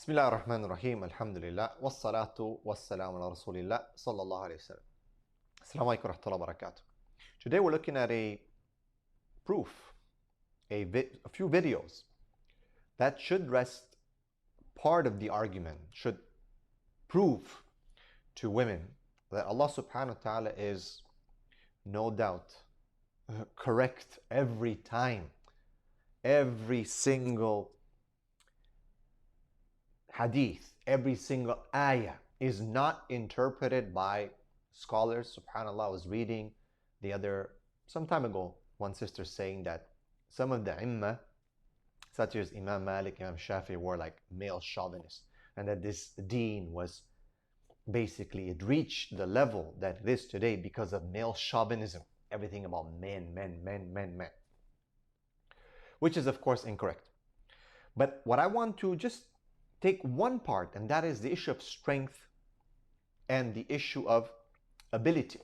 Bismillah ar-Rahman ar-Rahim, alhamdulillah, wassalatu wassalamu ala rasulillah, sallallahu alayhi wa sallam. Assalamu alaikum wa rahmatullahi wa barakatuh. Today we're looking at a proof, a few videos that should rest part of the argument, should prove to women that Allah subhanahu wa ta'ala is no doubt correct every time. Every single hadith, every single ayah is not interpreted by scholars. SubhanAllah, I was reading some time ago, one sister saying that some of the imma, such as Imam Malik, Imam Shafi, were like male chauvinists, and that this deen was basically, it reached the level that it is today because of male chauvinism. Everything about men, which is of course incorrect. But what I want to just take one part, and that is the issue of strength and the issue of ability.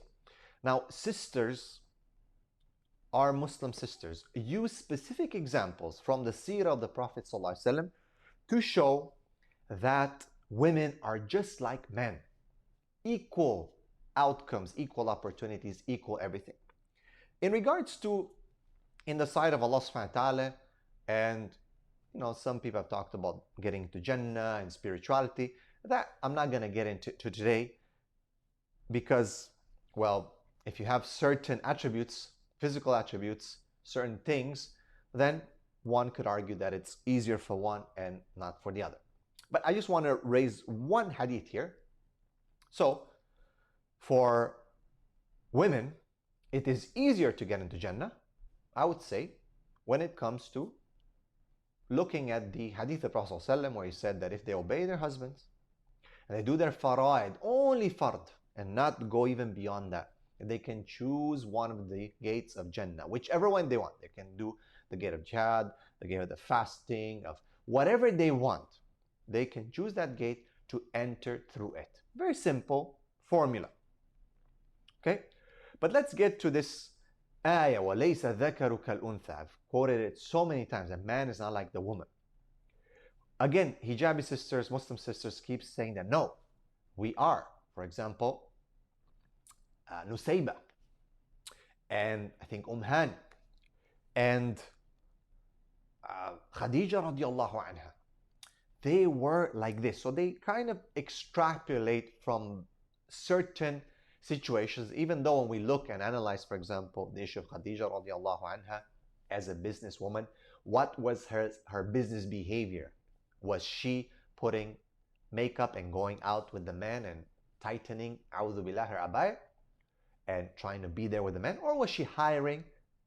Now, sisters, our Muslim sisters, use specific examples from the seerah of the Prophet ﷺ to show that women are just like men. Equal outcomes, equal opportunities, equal everything. In regards to, in the sight of Allah subhanahu wa ta'ala, and some people have talked about getting to Jannah and spirituality. That I'm not going to get into today because, well, if you have certain attributes, physical attributes, certain things, then one could argue that it's easier for one and not for the other. But I just want to raise one hadith here. So, for women, it is easier to get into Jannah, I would say, when it comes to looking at the hadith of Prophet ﷺ, where he said that if they obey their husbands and they do their fara'id, only fard, and not go even beyond that, they can choose one of the gates of Jannah, whichever one they want. They can do the gate of jihad, the gate of the fasting, of whatever they want. They can choose that gate to enter through it. Very simple formula. Okay? But let's get to this ayah, وَلَيْسَ ذَكَرُ كَالْأُنْثَى. I've quoted it so many times. A man is not like the woman. Again, hijabi sisters, Muslim sisters keep saying that no, we are. For example, Nusayba, and I think Hani, and Khadija radiallahu anha. They were like this. So they kind of extrapolate from certain situations, even though when we look and analyze, for example, the issue of Khadija radiallahu anha as a businesswoman, what was her business behavior? Was she putting makeup and going out with the man and tightening, a'udhu billah, her abaya and trying to be there with the men? Or was she hiring,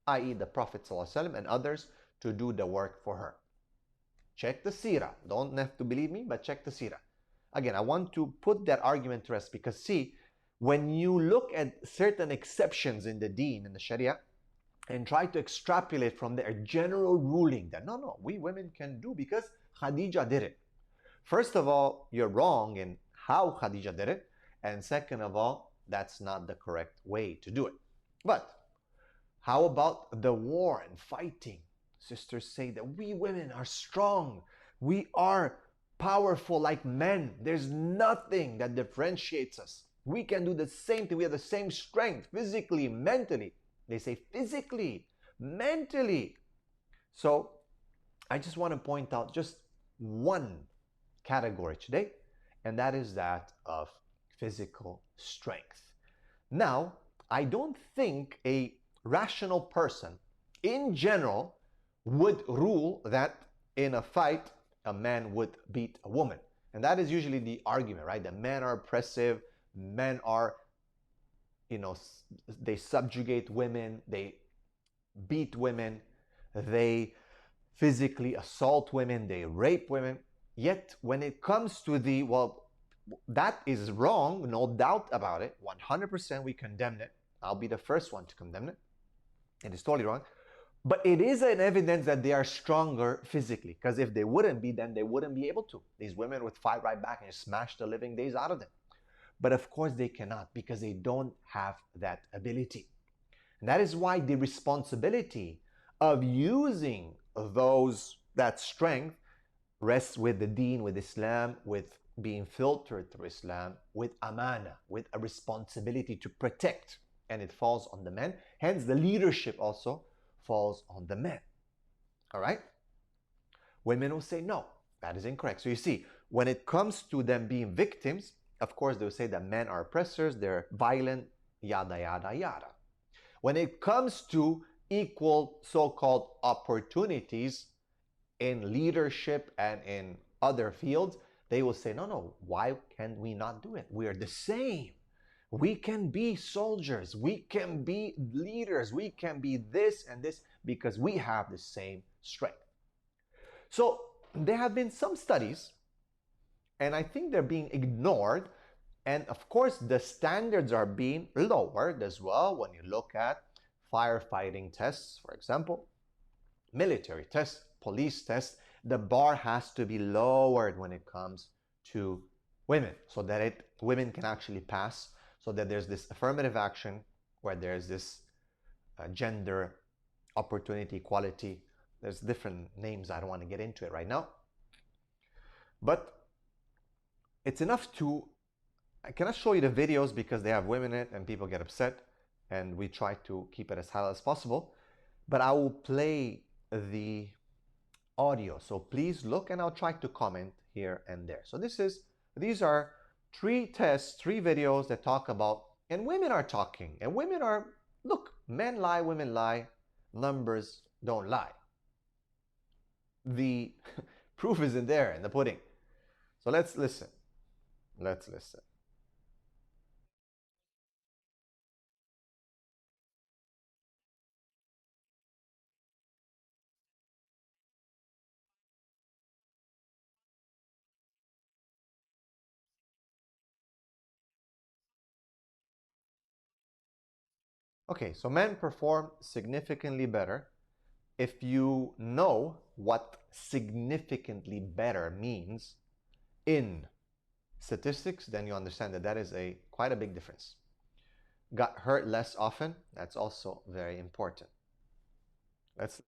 i.e. the Prophet ﷺ and others, to do the work for her? Check the seerah. Don't have to believe me, but check the seerah. Again, I want to put that argument to rest because see, when you look at certain exceptions in the deen, in the Sharia, and try to extrapolate from their general ruling that no, we women can do because Khadija did it. First of all, you're wrong in how Khadija did it. And second of all, that's not the correct way to do it. But how about the war and fighting? Sisters say that we women are strong. We are powerful like men. There's nothing that differentiates us. We can do the same thing. We have the same strength, physically, mentally. They say physically, mentally. So I just want to point out just one category today, and that is that of physical strength. Now, I don't think a rational person in general would rule that in a fight, a man would beat a woman. And that is usually the argument, right? That men are oppressive, men are, they subjugate women, they beat women, they physically assault women, they rape women. Yet when it comes to that is wrong, no doubt about it, 100% we condemn it. I'll be the first one to condemn it. It is totally wrong. But it is an evidence that they are stronger physically. Because if they wouldn't be, then they wouldn't be able to. These women would fight right back and smash the living days out of them. But of course they cannot because they don't have that ability. And that is why the responsibility of using that strength rests with the deen, with Islam, with being filtered through Islam, with amana, with a responsibility to protect, and it falls on the men. Hence, the leadership also falls on the men. All right? Women will say, no, that is incorrect. So you see, when it comes to them being victims, of course, they'll say that men are oppressors, they're violent, yada, yada, yada. When it comes to equal so-called opportunities in leadership and in other fields, they will say, no, no, why can we not do it? We are the same. We can be soldiers, we can be leaders, we can be this and this because we have the same strength. So there have been some studies, and I think they're being ignored. And of course, the standards are being lowered as well when you look at firefighting tests, for example, military tests, police tests. The bar has to be lowered when it comes to women so that women can actually pass, so that there's this affirmative action where there's this gender opportunity equality. There's different names. I don't want to get into it right now. But it's enough to, I cannot show you the videos because they have women in it and people get upset, and we try to keep it as halal as possible. But I will play the audio. So please look, and I'll try to comment here and there. So these are 3 tests, 3 videos that talk about, and women are talking, and women are, look, men lie, women lie, numbers don't lie. The proof is in there, in the pudding. So let's listen. Let's listen. Okay, so men perform significantly better. If you know what significantly better means in statistics, then you understand that that is quite a big difference. Got hurt less often, that's also very important. Let's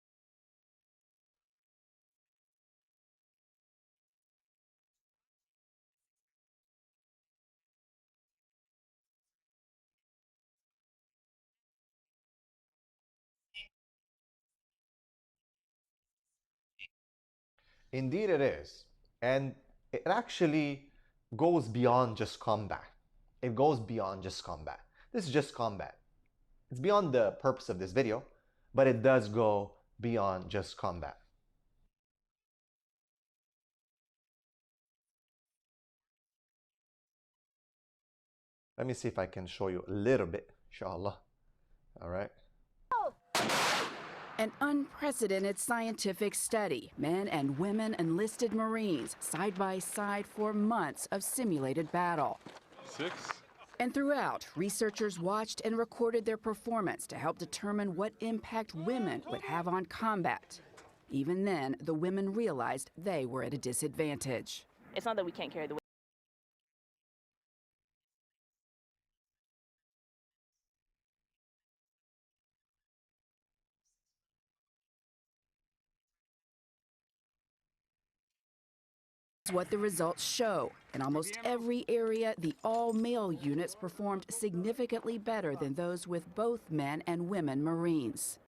Indeed it is. And it actually goes beyond just combat. It goes beyond just combat. This is just combat. It's beyond the purpose of this video, but it does go beyond just combat. Let me see if I can show you a little bit, inshallah. All right. An unprecedented scientific study. Men and women enlisted Marines side by side for months of simulated battle. 6. And throughout, researchers watched and recorded their performance to help determine what impact women would have on combat. Even then, the women realized they were at a disadvantage. It's not that we can't carry the weight. What the results show. In almost every area, the all-male units performed significantly better than those with both men and women Marines.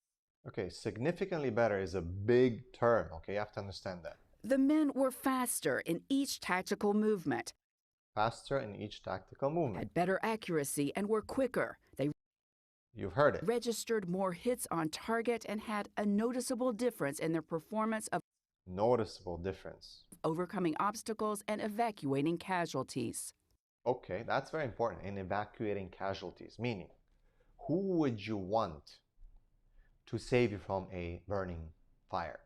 Okay, significantly better is a big term, okay? You have to understand that. The men were faster in each tactical movement, Faster in each tactical movement. had better accuracy, and were quicker. They You've heard it. registered more hits on target and had a noticeable difference in their performance of Noticeable difference. overcoming obstacles and evacuating casualties. Okay, that's very important in evacuating casualties, meaning who would you want to save you from a burning fire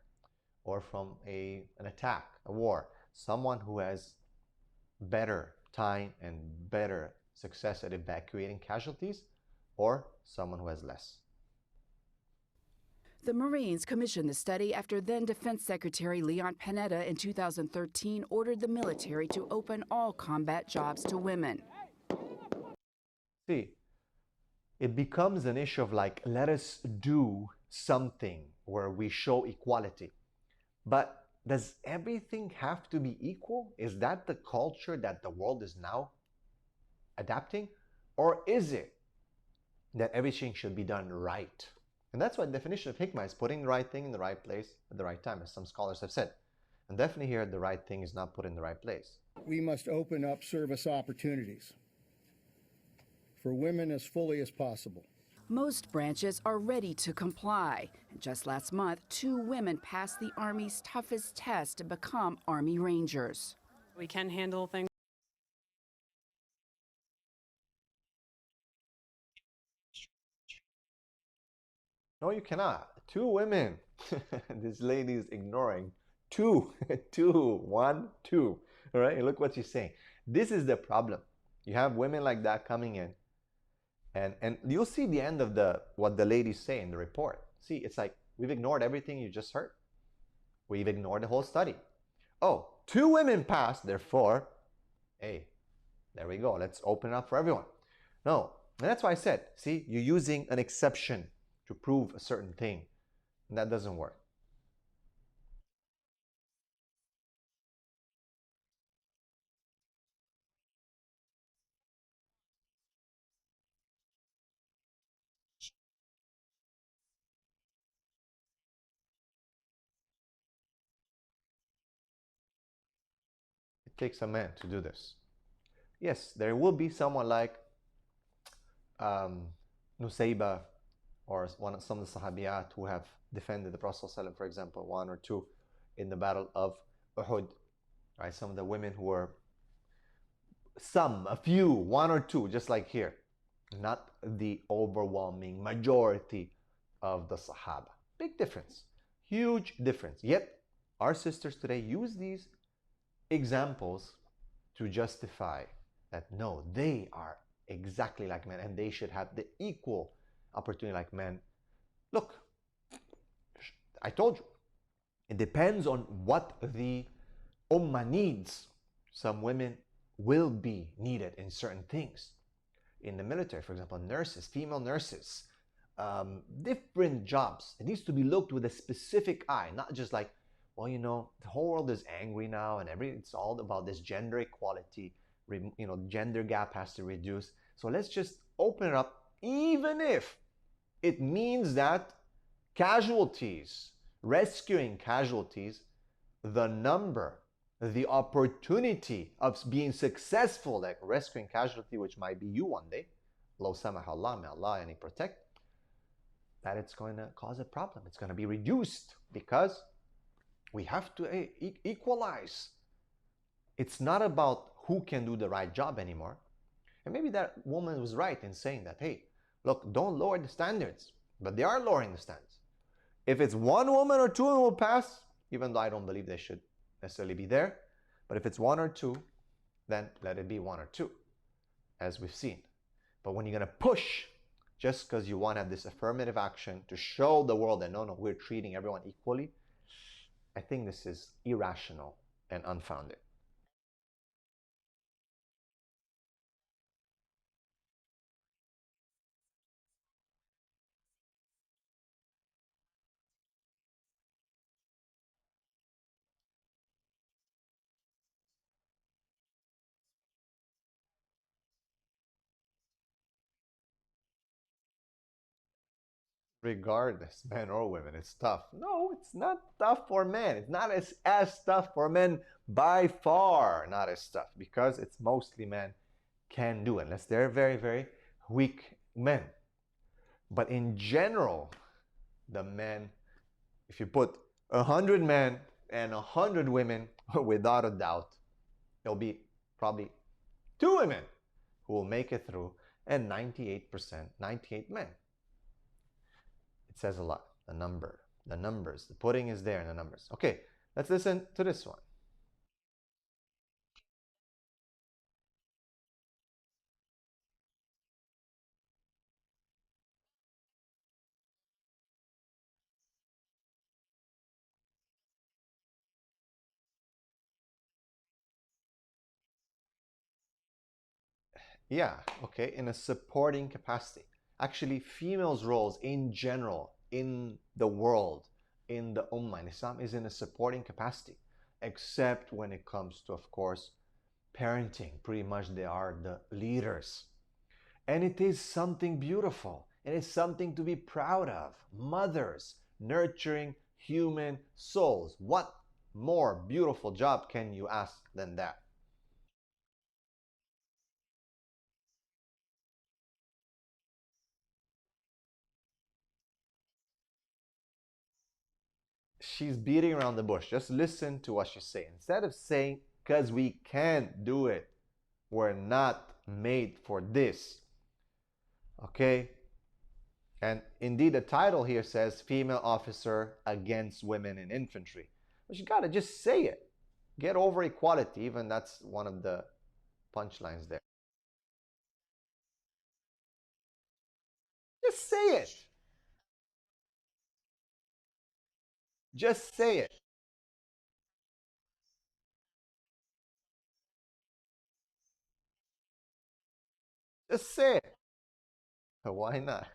or from an attack, a war? Someone who has better time and better success at evacuating casualties, or someone who has less? The Marines commissioned the study after then Defense Secretary Leon Panetta in 2013 ordered the military to open all combat jobs to women. See, it becomes an issue of like, let us do something where we show equality. But does everything have to be equal? Is that the culture that the world is now adapting? Or is it that everything should be done right? And that's what the definition of hikmah is: putting the right thing in the right place at the right time, as some scholars have said. And definitely here, the right thing is not put in the right place. We must open up service opportunities for women as fully as possible. Most branches are ready to comply. Just last month, 2 women passed the Army's toughest test to become Army Rangers. We can handle things. No, you cannot. 2 women. This lady is ignoring. 2, 2, 1, 2. All right, look what she's saying. This is the problem. You have women like that coming in, and you'll see the end of what the ladies say in the report. See, it's like, we've ignored everything you just heard. We've ignored the whole study. Oh, 2 women passed, therefore, hey, there we go. Let's open up for everyone. No, and that's why I said, see, you're using an exception to prove a certain thing, and that doesn't work. It takes a man to do this. Yes, there will be someone like Nusayba or some of the Sahabiyat who have defended the Prophet ﷺ, for example, 1 or 2 in the battle of Uhud. Right? Some of the women who were, a few, 1 or 2, just like here. Not the overwhelming majority of the Sahaba. Big difference. Huge difference. Yet, our sisters today use these examples to justify that no, they are exactly like men and they should have the equal opportunity like men. Look, I told you, it depends on what the ummah needs. Some women will be needed in certain things. In the military, for example, nurses, female nurses, different jobs. It needs to be looked with a specific eye, not just like, well, you know, the whole world is angry now and it's all about this gender equality. You know, gender gap has to reduce. So let's just open it up, even if it means that casualties, rescuing casualties, the number, the opportunity of being successful, like rescuing casualty, which might be you one day, Lo samah Allah, may Allah and He protect, that it's going to cause a problem. It's going to be reduced because we have to equalize. It's not about who can do the right job anymore. And maybe that woman was right in saying that, hey, look, don't lower the standards. But they are lowering the standards. If it's 1 woman or 2 women will pass, even though I don't believe they should necessarily be there, but if it's 1 or 2, then let it be 1 or 2, as we've seen. But when you're going to push, just because you want to have this affirmative action to show the world that no, we're treating everyone equally, I think this is irrational and unfounded. Regardless, men or women, it's tough. No, it's not tough for men. It's not as tough for men, by far not as tough, because it's mostly men can do it, unless they're very, very weak men. But in general, the men, if you put 100 men and 100 women, without a doubt, there'll be probably 2 women who will make it through, and 98%, 98 men. It says a lot. The numbers. The pudding is there in the numbers. Okay, let's listen to this one. Yeah, okay, in a supporting capacity. Actually, females' roles in general, in the world, in the Ummah. And Islam is in a supporting capacity, except when it comes to, of course, parenting. Pretty much they are the leaders. And it is something beautiful. It is something to be proud of. Mothers nurturing human souls. What more beautiful job can you ask than that? She's beating around the bush. Just listen to what she's saying. Instead of saying, because we can't do it, we're not made for this. Okay? And indeed, the title here says Female Officer Against Women in Infantry. But you gotta just say it. Get over equality. Even that's one of the punchlines there. Just say it. Just say it. Just say it. Why not?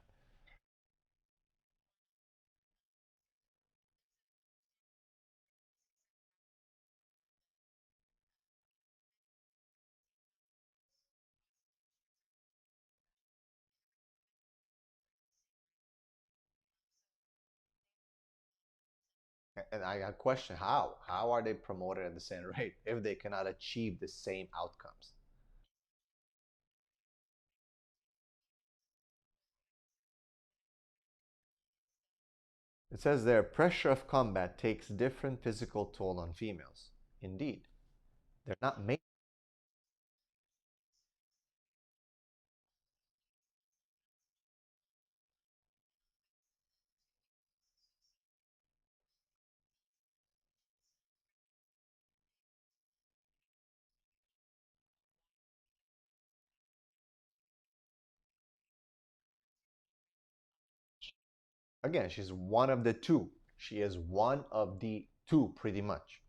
And I question how? How are they promoted at the same rate if they cannot achieve the same outcomes? It says there, pressure of combat takes different physical toll on females. Indeed, they're not made. Again, she's one of the two. She is one of the two, pretty much.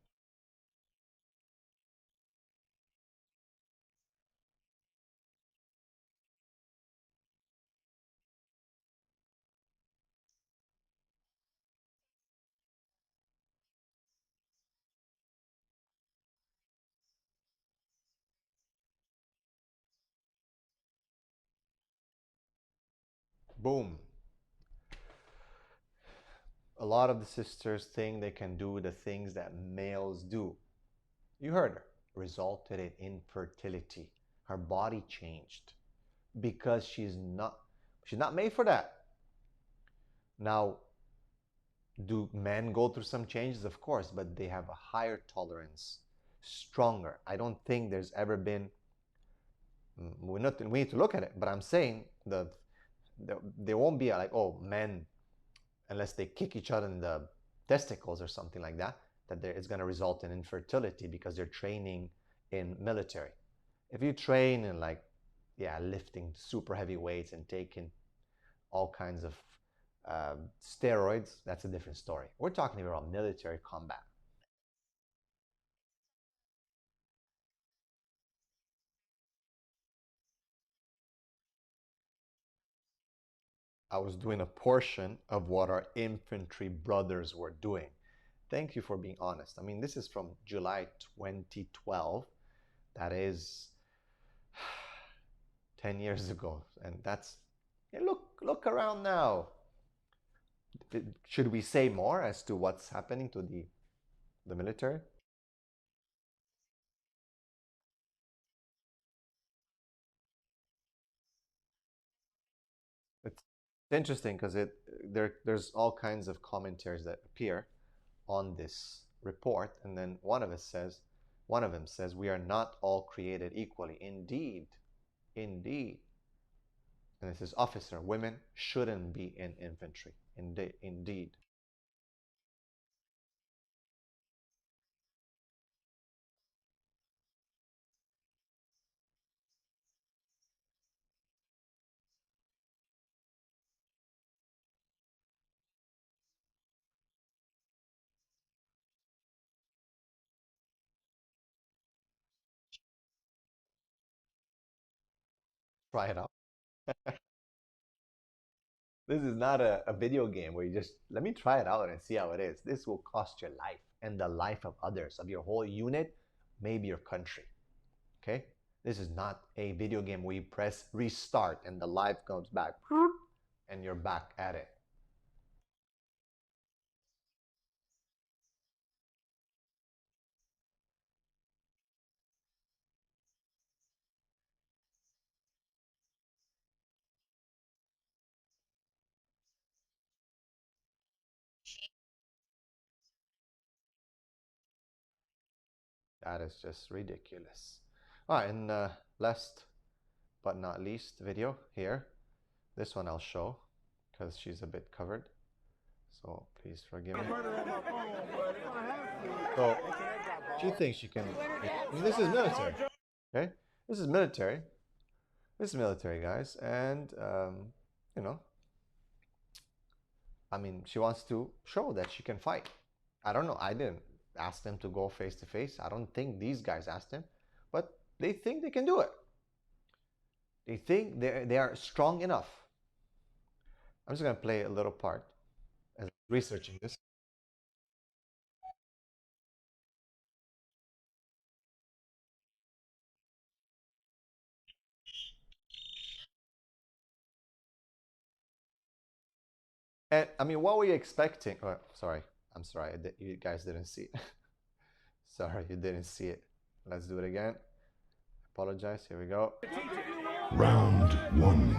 Boom. A lot of the sisters think they can do the things that males do. You heard her. Resulted in infertility. Her body changed because she's not made for that. Now, do men go through some changes? Of course, but they have a higher tolerance, stronger. I don't think there's ever been. We need to look at it, but I'm saying there won't be like, oh, men, unless they kick each other in the testicles or something like that, that it's going to result in infertility because they're training in military. If you train in like, yeah, lifting super heavy weights and taking all kinds of steroids, that's a different story. We're talking about military combat. I was doing a portion of what our infantry brothers were doing. Thank you for being honest. I mean, this is from July 2012. That is 10 years ago. And that's, yeah, look around now. Should we say more as to what's happening to the military? It's interesting because there's all kinds of commentaries that appear on this report, and then one of them says, "We are not all created equally." Indeed, indeed. And this is officer. Women shouldn't be in infantry. Indeed, indeed. Try it out. This is not a video game where you just, let me try it out and see how it is. This will cost your life and the life of others, of your whole unit, maybe your country. Okay? This is not a video game where you press restart and the life comes back and you're back at it. That is just ridiculous. All right, and last but not least video here. This one I'll show because she's a bit covered. So please forgive me. So she thinks she can. I mean, this is military. Okay? This is military. This is military, guys. And, you know, I mean, she wants to show that she can fight. I don't know. I didn't ask them to go face to face. I don't think these guys asked them. But they think they can do it. They think they are strong enough. I'm just going to play a little part as I'm researching this. And I mean, what were you expecting? Oh, sorry. I'm sorry. You guys didn't see it. Sorry, you didn't see it. Let's do it again. Apologize. Here we go. Round one.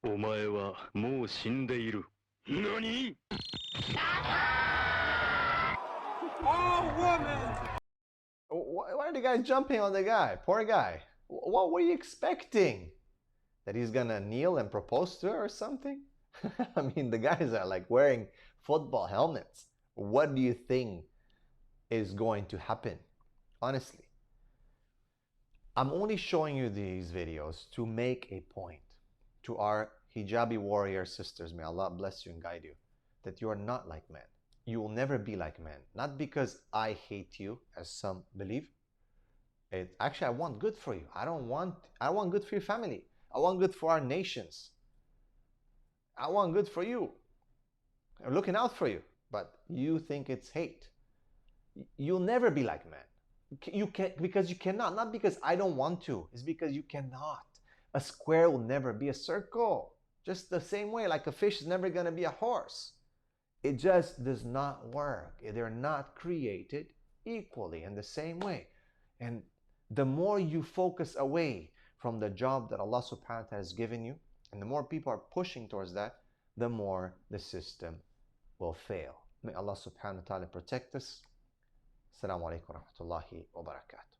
お前はもう死んでいる。何? Why are the guys jumping on the guy? Poor guy. What were you expecting? That he's gonna kneel and propose to her or something? I mean, the guys are like wearing football helmets. What do you think is going to happen? Honestly, I'm only showing you these videos to make a point to our hijabi warrior sisters. May Allah bless you and guide you, that you are not like men. You will never be like men. Not because I hate you, as some believe. Actually, I want good for you. I want good for your family. I want good for our nations. I want good for you. I'm looking out for you. But you think it's hate. You'll never be like men. You can't, because you cannot. Not because I don't want to. It's because you cannot. A square will never be a circle. Just the same way, like a fish is never going to be a horse. It just does not work. They're not created equally in the same way. And the more you focus away from the job that Allah subhanahu wa ta'ala has given you, and the more people are pushing towards that, the more the system will fail. May Allah subhanahu wa ta'ala protect us. Assalamu alaikum wa rahmatullahi wa barakatuh.